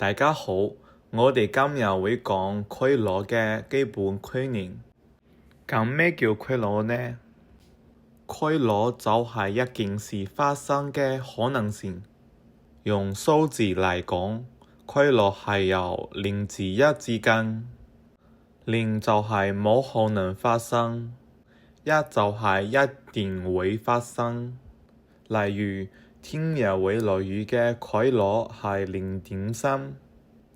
大家好，我哋今日會講規律嘅基本概念。咁咩叫規律呢？規律就係一件事發生嘅可能性。用數字嚟講，規律係由0至1之間。0就係冇可能發生，1就係一定會發生。例如，聽日會落雨嘅規律係0.3，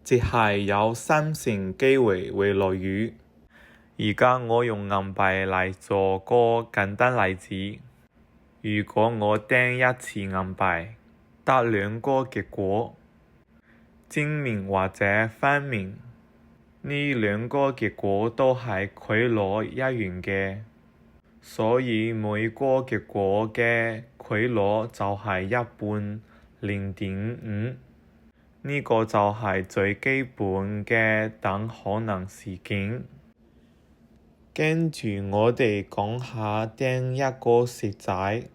即係有3成機會會落雨。而家我用銀幣嚟做個簡單例子。如果我掟一次銀幣，得2個結果，正面或者反面，呢2個結果都係規律一樣嘅，所以每個結果嘅規律就係1半0.5，呢個就係最基本嘅等可能事件。跟住我哋講下掟一個骰仔，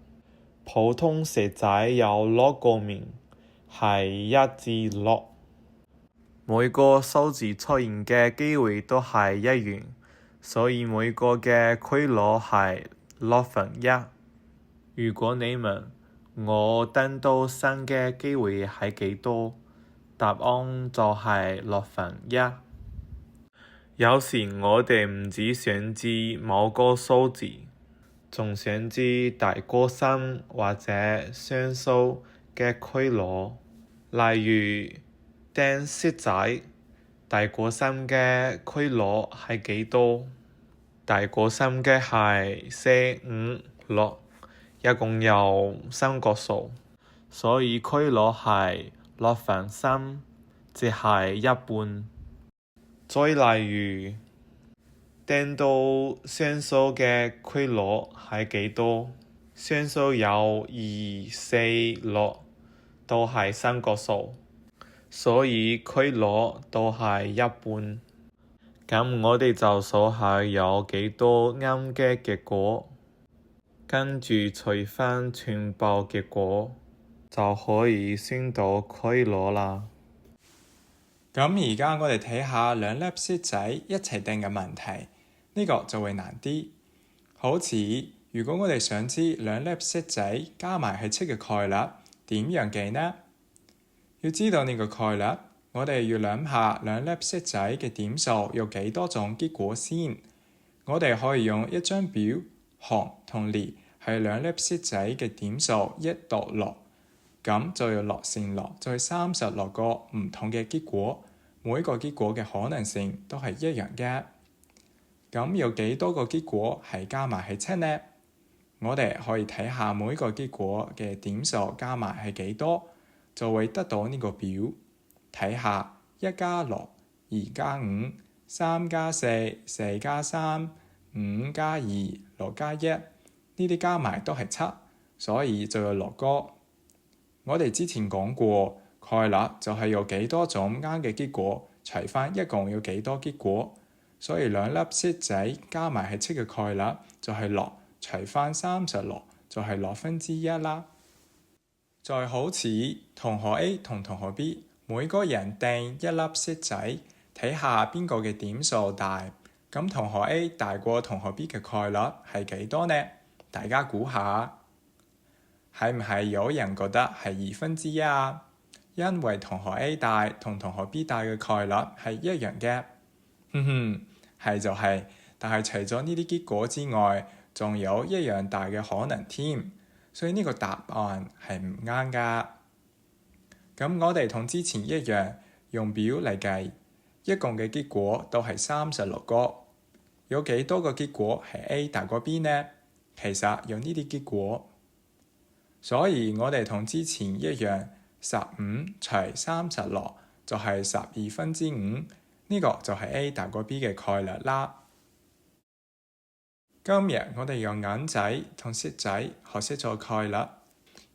普通骰仔有6個面，係1至6，每個數字出現嘅機會都係一樣，所以每個嘅規律係1/6。如果你問我掟到3嘅機會係幾多，答案就係1/6。有時我哋唔止想知某個數字，仲想知大過3或者雙數嘅規律。例如掟骰仔，大過3嘅規律係幾多？大過3嘅係4、5、6，一共有3個數，所以規律係6/3，即係一半。再例如，掟到雙數嘅規律係幾多？雙數有2、4、6，都係3個數，所以規律都係一半。咁我哋就數下有幾多啱嘅結果，跟住除返全部結果，就可以算到規律啦。咁而家我哋睇下2粒骰仔一齊掟嘅問題，呢個就會難啲。好似如果我哋想知2粒骰仔加埋係7嘅概率，點樣計呢？要知道呢個概率，我哋要諗下2粒骰仔嘅點數有幾多種結果先。我哋可以用一張表，紅同列係2粒骰仔嘅點數1到6。咁就有6乘6，就係36個唔同嘅結果，每個結果嘅可能性都係一樣嘅。咁有幾多個結果係加埋係7呢？我哋可以睇下每個結果嘅點數加埋係幾多，就會得到呢個表。睇下1加6、2加5、3加4、4加3、5加2、6加1，呢啲加埋都係7，所以就有6個。我哋之前講過，概率就係有幾多種啱嘅結果，除返一共有幾多結果，所以2粒骰仔加埋係7嘅概率就係6，除返36就係1/6啦。再好似同學 A 同同學 B， 每個人掟1粒骰仔，睇下邊個嘅點數大，咁同學 A 大過同學 B 嘅概率係幾多呢？大家估下。係唔係有人覺得係1/2啊？因為同學 A 大同同學 B 大嘅概率係一樣嘅。係就係，但係除咗呢啲結果之外，仲有一樣大嘅可能添，所以呢個答案係唔啱㗎。咁我哋同之前一樣，用表嚟計，一共嘅結果都係36個。有幾多個結果係 A 大過 B 呢？其實有呢啲結果。所以我哋同之前一樣，15除36就係12/5，呢個就係 A 大過 B 嘅概率啦。今日我哋用銀仔同骰仔學識咗概率。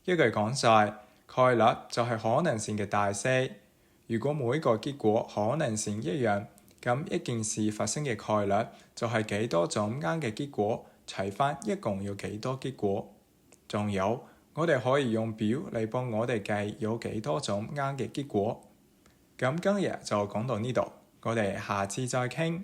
一句講晒，概率就係可能性嘅大細。如果每個結果可能性一樣，咁一件事發生嘅概率就係幾多種啱嘅結果，除返一共有幾多結果。仲有，我哋可以用表嚟幫我哋計有幾多種啱嘅結果。咁今日就講到呢度，我哋下次再傾。